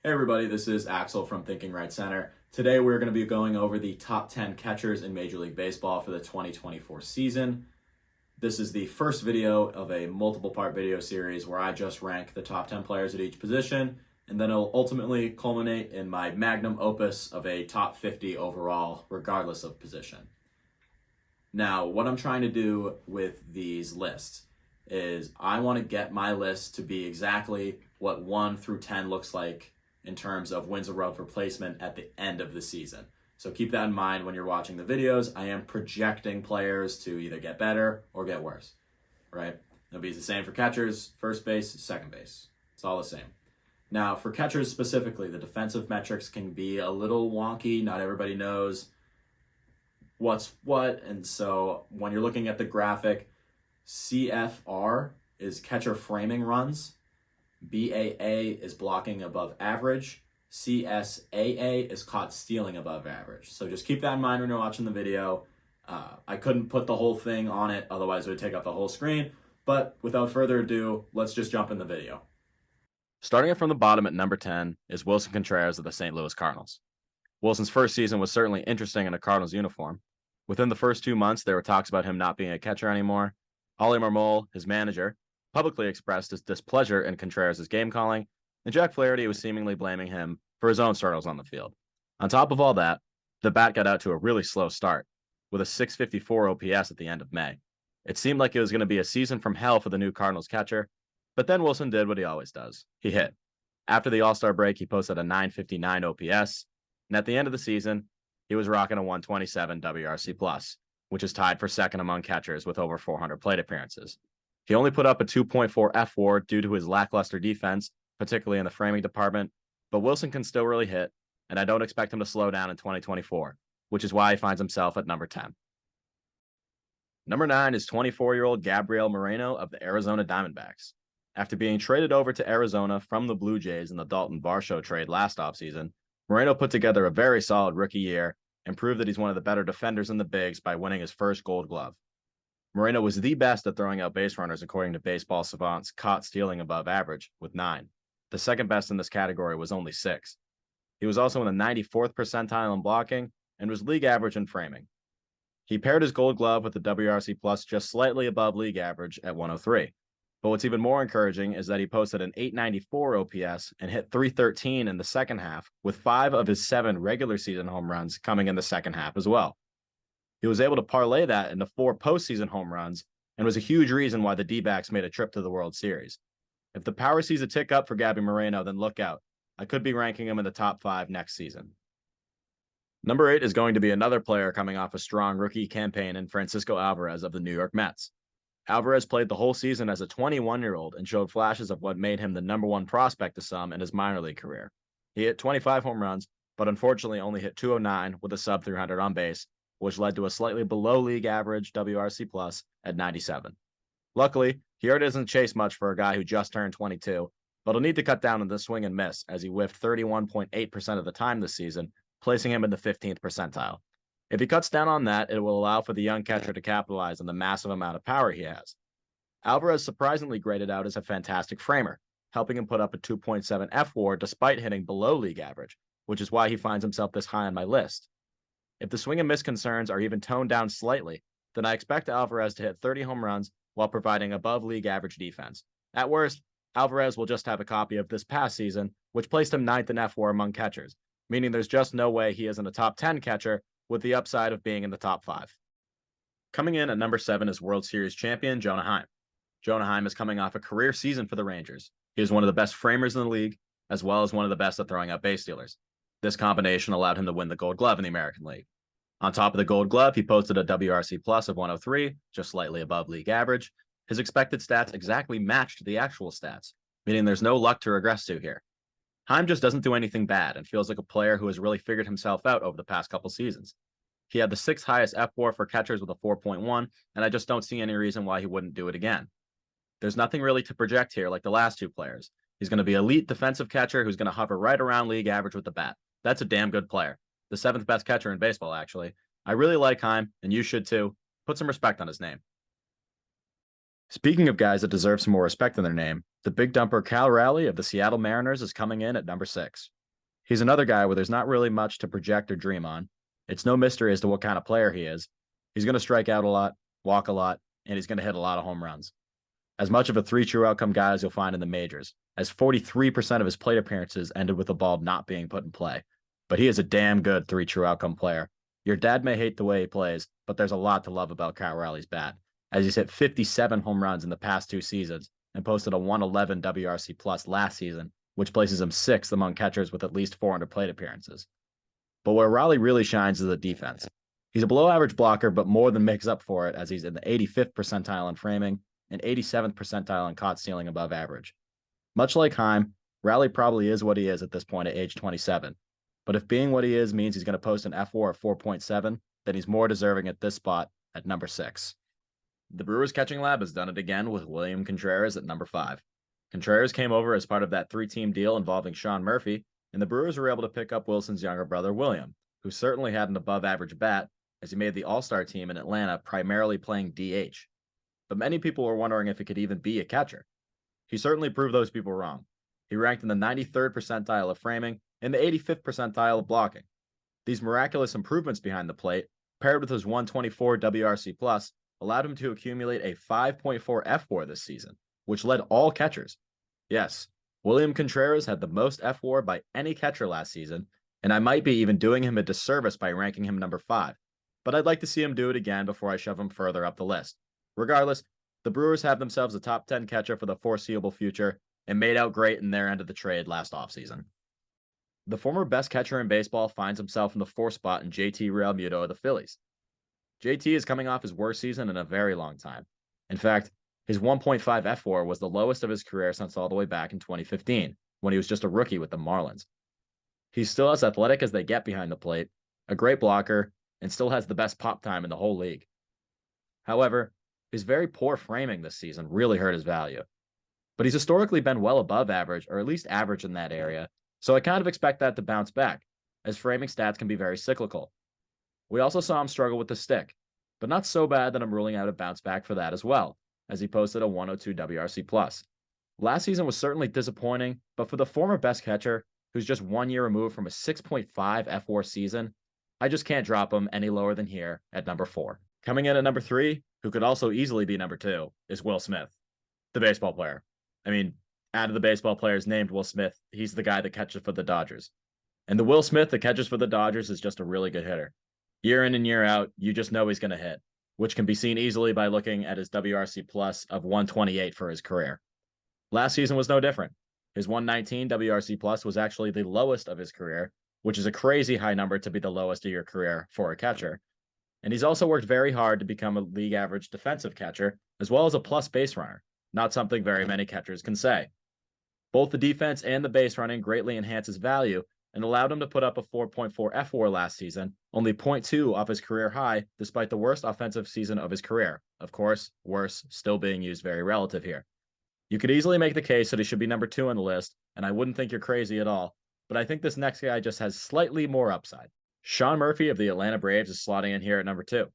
Hey everybody, this is Axel from Thinking Right Center. Today we're going to be going over the top 10 catchers in Major League Baseball for the 2024 season. This is the first video of a multiple part video series where I just rank the top 10 players at each position, and then it'll ultimately culminate in my magnum opus of a top 50 overall, regardless of position. Now, what I'm trying to do with these lists is I want to get my list to be exactly what 1 through 10 looks like in terms of wins above replacement at the end of the season. So keep that in mind when you're watching the videos. I am projecting players to either get better or get worse, right? It'll be the same for catchers, first base, second base. It's all the same. Now, for catchers specifically, the defensive metrics can be a little wonky. Not everybody knows what's what. And so when you're looking at the graphic, CFR is catcher framing runs. BAA is blocking above average. CSAA is caught stealing above average. So just keep that in mind when you're watching the video. I couldn't put the whole thing on it, otherwise it would take up the whole screen. But without further ado, let's just jump in the video. Starting from the bottom at number 10 is Willson Contreras of the St. Louis Cardinals. Wilson's first season was certainly interesting in a Cardinals uniform. Within the first 2 months, there were talks about him not being a catcher anymore. Ollie Marmol, his manager, publicly expressed his displeasure in Contreras' game calling, and Jack Flaherty was seemingly blaming him for his own struggles on the field. On top of all that, the bat got out to a really slow start, with a .654 OPS at the end of May. It seemed like it was going to be a season from hell for the new Cardinals catcher, but then Wilson did what he always does. He hit. After the All-Star break, he posted a .959 OPS, and at the end of the season, he was rocking a .127 WRC+, which is tied for second among catchers with over 400 plate appearances. He only put up a 2.4 F-WAR due to his lackluster defense, particularly in the framing department, but Wilson can still really hit, and I don't expect him to slow down in 2024, which is why he finds himself at number 10. Number 9 is 24-year-old Gabriel Moreno of the Arizona Diamondbacks. After being traded over to Arizona from the Blue Jays in the Dalton Varsho trade last offseason, Moreno put together a very solid rookie year and proved that he's one of the better defenders in the bigs by winning his first Gold Glove. Moreno was the best at throwing out base runners according to Baseball Savant's caught stealing above average with 9. The second best in this category was only 6. He was also in the 94th percentile in blocking and was league average in framing. He paired his Gold Glove with the WRC+ just slightly above league average at 103. But what's even more encouraging is that he posted an .894 OPS and hit .313 in the second half, with 5 of his 7 regular season home runs coming in the second half as well. He was able to parlay that into 4 postseason home runs and was a huge reason why the D-backs made a trip to the World Series. If the power sees a tick up for Gabby Moreno, then look out. I could be ranking him in the top 5 next season. Number 8 is going to be another player coming off a strong rookie campaign in Francisco Alvarez of the New York Mets. Alvarez played the whole season as a 21-year-old and showed flashes of what made him the number 1 prospect to some in his minor league career. He hit 25 home runs, but unfortunately only hit 209 with a sub 300 on base, which led to a slightly below league average WRC+ at 97. Luckily, he already doesn't chase much for a guy who just turned 22, but he'll need to cut down on the swing and miss as he whiffed 31.8% of the time this season, placing him in the 15th percentile. If he cuts down on that, it will allow for the young catcher to capitalize on the massive amount of power he has. Alvarez surprisingly graded out as a fantastic framer, helping him put up a 2.7 F-WAR despite hitting below league average, which is why he finds himself this high on my list. If the swing and miss concerns are even toned down slightly, then I expect Alvarez to hit 30 home runs while providing above league average defense. At worst, Alvarez will just have a copy of this past season, which placed him 9th in F-WAR among catchers, meaning there's just no way he isn't a top 10 catcher with the upside of being in the top 5. Coming in at number 7 is World Series champion Jonah Heim. Jonah Heim is coming off a career season for the Rangers. He is one of the best framers in the league, as well as one of the best at throwing out base stealers. This combination allowed him to win the Gold Glove in the American League. On top of the Gold Glove, he posted a WRC+ of 103, just slightly above league average. His expected stats exactly matched the actual stats, meaning there's no luck to regress to here. Heim just doesn't do anything bad and feels like a player who has really figured himself out over the past couple seasons. He had the 6th highest F-WAR for catchers with a 4.1, and I just don't see any reason why he wouldn't do it again. There's nothing really to project here like the last 2 players. He's going to be an elite defensive catcher who's going to hover right around league average with the bat. That's a damn good player. The 7th best catcher in baseball, actually. I really like Heim, and you should too. Put some respect on his name. Speaking of guys that deserve some more respect in their name, the big dumper Cal Raleigh of the Seattle Mariners is coming in at number 6. He's another guy where there's not really much to project or dream on. It's no mystery as to what kind of player he is. He's going to strike out a lot, walk a lot, and he's going to hit a lot of home runs. As much of a three true outcome guy as you'll find in the majors, as 43% of his plate appearances ended with the ball not being put in play. But he is a damn good three true outcome player. Your dad may hate the way he plays, but there's a lot to love about Kyle Raleigh's bat, as he's hit 57 home runs in the past 2 seasons and posted a 111 WRC plus last season, which places him 6th among catchers with at least 400 plate appearances. But where Raleigh really shines is the defense. He's a below average blocker, but more than makes up for it, as he's in the 85th percentile in framing and 87th percentile in caught stealing above average. Much like Heim, Raleigh probably is what he is at this point at age 27. But if being what he is means he's going to post an F4 of 4.7, then he's more deserving at this spot at number 6. The Brewers catching lab has done it again with Willson Contreras at number 5. Contreras came over as part of that 3-team deal involving Sean Murphy, and the Brewers were able to pick up Wilson's younger brother, William, who certainly had an above-average bat, as he made the All-Star team in Atlanta primarily playing DH. But many people were wondering if he could even be a catcher. He certainly proved those people wrong. He ranked in the 93rd percentile of framing and the 85th percentile of blocking. These miraculous improvements behind the plate, paired with his 124 WRC plus, allowed him to accumulate a 5.4 F4 this season, which led all catchers. Yes, Willson Contreras had the most F4 by any catcher last season, and I might be even doing him a disservice by ranking him number 5, but I'd like to see him do it again before I shove him further up the list. Regardless, the Brewers have themselves a top 10 catcher for the foreseeable future and made out great in their end of the trade last offseason. The former best catcher in baseball finds himself in the 4th spot in JT Realmuto of the Phillies. JT is coming off his worst season in a very long time. In fact, his 1.5 F4 was the lowest of his career since all the way back in 2015, when he was just a rookie with the Marlins. He's still as athletic as they get behind the plate, a great blocker, and still has the best pop time in the whole league. However, his very poor framing this season really hurt his value. But he's historically been well above average, or at least average in that area, so I kind of expect that to bounce back, as framing stats can be very cyclical. We also saw him struggle with the stick, but not so bad that I'm ruling out a bounce back for that as well, as he posted a 102 WRC+. Last season was certainly disappointing, but for the former best catcher, who's just 1 year removed from a 6.5 F4 season, I just can't drop him any lower than here at number 4. Coming in at number 3, who could also easily be number 2, is Will Smith, the baseball player. I mean, out of the baseball players named Will Smith, he's the guy that catches for the Dodgers. And the Will Smith that catches for the Dodgers is just a really good hitter. Year in and year out, you just know he's going to hit, which can be seen easily by looking at his WRC plus of 128 for his career. Last season was no different. His 119 WRC plus was actually the lowest of his career, which is a crazy high number to be the lowest of your career for a catcher. And he's also worked very hard to become a league average defensive catcher, as well as a plus base runner, not something very many catchers can say. Both the defense and the base running greatly enhance his value and allowed him to put up a 4.4 F4 last season, only 0.2 off his career high, despite the worst offensive season of his career. Of course, worse still being used very relative here. You could easily make the case that he should be number 2 on the list, and I wouldn't think you're crazy at all, but I think this next guy just has slightly more upside. Sean Murphy of the Atlanta Braves is slotting in here at number 2.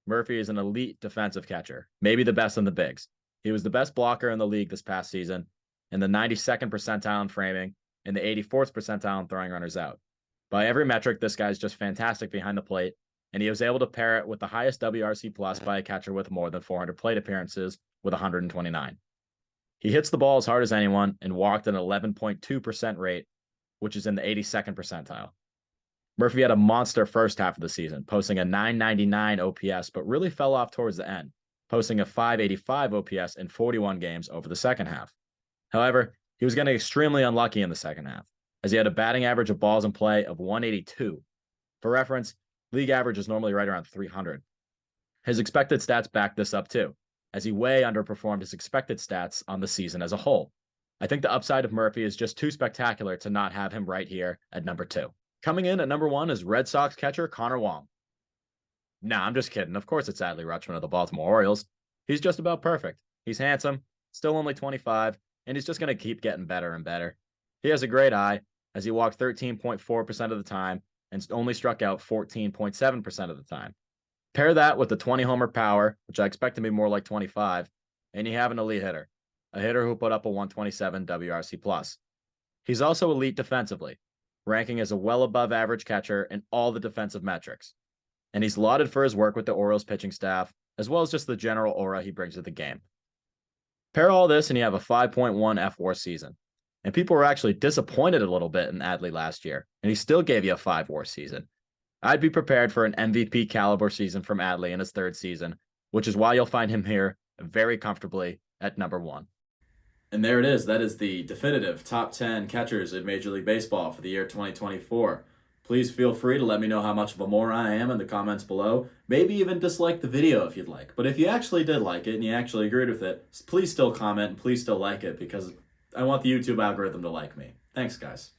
Murphy is an elite defensive catcher, maybe the best in the bigs. He was the best blocker in the league this past season, in the 92nd percentile in framing, and the 84th percentile in throwing runners out. By every metric, this guy's just fantastic behind the plate, and he was able to pair it with the highest WRC plus by a catcher with more than 400 plate appearances with 129. He hits the ball as hard as anyone and walked an 11.2% rate, which is in the 82nd percentile. Murphy had a monster first half of the season, posting a 999 OPS, but really fell off towards the end, posting a 585 OPS in 41 games over the second half. However, he was getting extremely unlucky in the second half, as he had a batting average of balls in play of 182. For reference, league average is normally right around 300. His expected stats back this up too, as he way underperformed his expected stats on the season as a whole. I think the upside of Murphy is just too spectacular to not have him right here at number 2. Coming in at number 1 is Red Sox catcher Connor Wong. Nah, I'm just kidding. Of course it's Adley Rutschmann of the Baltimore Orioles. He's just about perfect. He's handsome, still only 25, and he's just going to keep getting better and better. He has a great eye, as he walked 13.4% of the time and only struck out 14.7% of the time. Pair that with the 20-homer power, which I expect to be more like 25, and you have an elite hitter, a hitter who put up a 127 WRC+. He's also elite defensively. ranking as a well above average catcher in all the defensive metrics. And he's lauded for his work with the Orioles pitching staff, as well as just the general aura he brings to the game. Pair all this and you have a 5.1 F-WAR season. And people were actually disappointed a little bit in Adley last year, and he still gave you a 5-WAR season. I'd be prepared for an MVP caliber season from Adley in his third season, which is why you'll find him here very comfortably at number 1. And there it is. That is the definitive top 10 catchers in Major League Baseball for the year 2024. Please feel free to let me know how much of a moron I am in the comments below. Maybe even dislike the video if you'd like. But if you actually did like it and you actually agreed with it, please still comment and please still like it because I want the YouTube algorithm to like me. Thanks, guys.